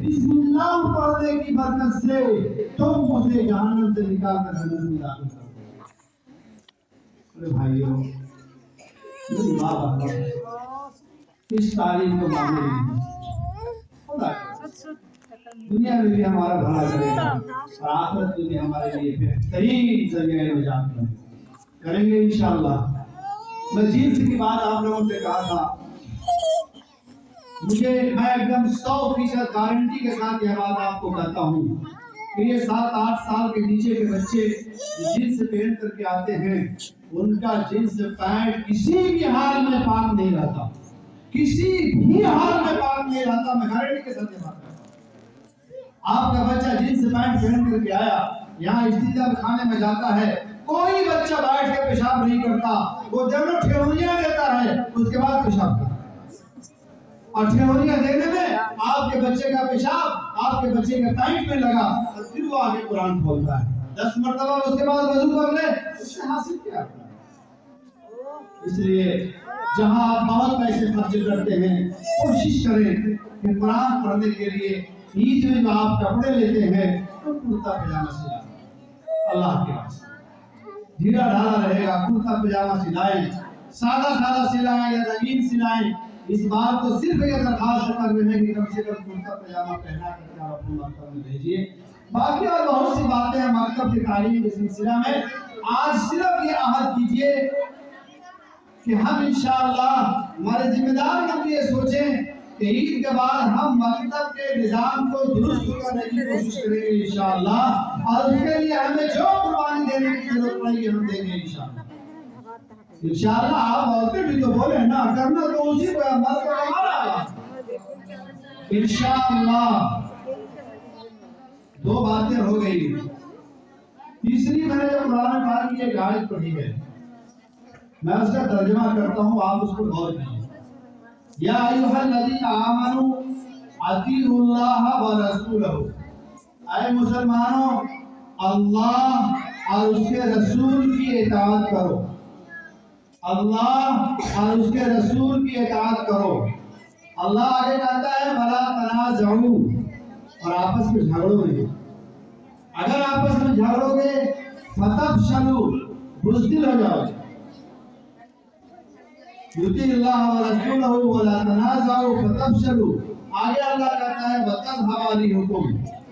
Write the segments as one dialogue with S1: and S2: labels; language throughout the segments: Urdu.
S1: بسم اللہ پڑھنے کی برکت سے تم اسے جہنم سے نکال کر جنت میں داخل کر دو۔ ارے بھائیو، میری ماں باپ اس تعلیم کو ماننے نہیں، خدا دنیا میں بھی ہمارا بھلا کرے گا اور آخرت میں بھی ہمارے لیے بہترین ذریعہ نجات کریں گے انشاءاللہ۔ میں جنس کی بات آپ لوگوں سے کہا تھا، میں ایک دم 100% گارنٹی کے ساتھ یہ بات آپ کو کہتا ہوں کہ یہ 7-8 سال کے نیچے کے بچے جنس پہن کر کے آتے ہیں، ان کا جنس پینٹ کسی بھی حال میں پاک نہیں رہتا، کسی بھی حال میں پاک نہیں رہتا۔ میں گارنٹی کے ساتھ یہ بات کرتا ہوں۔ آپ کا بچہ جنس پینٹ پہن کر کے آیا، یہاں استنجا خانے میں جاتا ہے، کوئی بچہ بیٹھ کے پیشاب نہیں کرتا، وہ جب ٹھیونیاں دیتا ہے اس کے بعد پیشاب کرتا ہے، اور ٹھیونیاں دینے میں آپ کے بچے کا پیشاب آپ کے بچے کے پینٹ میں لگا اور پھر وہ آگے قرآن کھولتا ہے 10 مرتبہ، اس کے بعد وضو کر لے، اس سے حاصل کیا کرتا ہے؟ اس لیے جہاں آپ بہت پیسے خرچ کرتے ہیں، کوشش کریں کہ قرآن پڑھنے کے لیے عید میں جو آپ کپڑے لیتے ہیں تو کرتا پجامہ سلائیں، اللہ کے واسطے ڈھیلا ڈھالا رہے گا، کرتا پجامہ سلائیں، سادہ سلائیں یا رنگین سلائیں۔ اس بات کو صرف یہ درخواست کر رہے ہیں کہ کم سے کم کرتا پجامہ پہنا کر کے آپ اپنے مکتب میں بھیجیے۔ باقی اور بہت سی باتیں ہیں مکتب کی تعلیم کے سلسلہ میں، آج صرف یہ عہد کیجیے کہ ہم انشاءاللہ ہمارے ذمہ دار لوگ یہ سوچیں کہ عید کے بعد ہم مکتب کے نظام کو درست کرنے کی کوشش کریں گے انشاءاللہ، اور اس کے لیے ہمیں جو قربانی دینے کی ضرورت پڑے گی ہم دیں گے انشاءاللہ۔ انشاءاللہ آپ عورتیں بھی تو بولے نا، کرنا تو اسی کو ہے، مرد کا ہمارا انشاءاللہ۔ 2 باتیں ہو گئی، تیسری میں نے جو قرآن پاک کی ایک آیت پڑھی ہے، میں اس کا ترجمہ کرتا ہوں، آپ اس کو غور کیجیے۔ یا ایھا الذین آمنوا اطیعوا اللہ ورسولہ، اے مسلمانوں اللہ اور اس کے رسول کی اطاعت کرو، اللہ اور اس کے رسول کی اطاعت کرو۔ اللہ آگے کہتا ہے ولا تنازعوا، اور آپس میں جھگڑو نہیں، اگر آپس میں جھگڑو گے فتفشلوا، بزدل ہو جاؤ گے۔ یطیع اللہ ورسولہ ولا تنازعوا فتفشلوا، آگے اللہ کہتا ہے وتذهب ريحكم،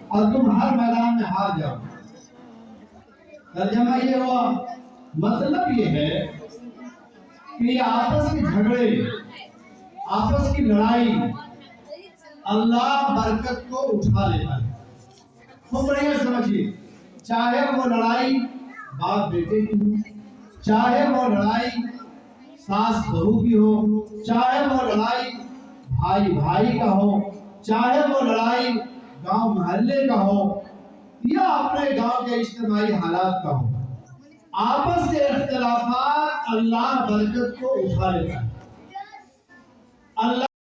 S1: اور تم ہر میدان میں ہار جاؤ۔ ترجمہ یہ ہوا، مطلب یہ ہے کہ یہ آپس کے جھگڑے، آپس کی لڑائی اللہ برکت کو اٹھا لیتا ہے۔ خوب بڑھیا سمجھیے، چاہے وہ لڑائی باپ بیٹے کی ہو، چاہے وہ لڑائی ساس بہو کی ہو، چاہے وہ لڑائی بھائی بھائی کا ہو، چاہے وہ لڑائی گاؤں محلے کا ہو یا اپنے گاؤں کے اجتماعی حالات کا ہو، آپس کے اختلافات اللہ برکت کو اٹھا لیتا ہے۔ اللہ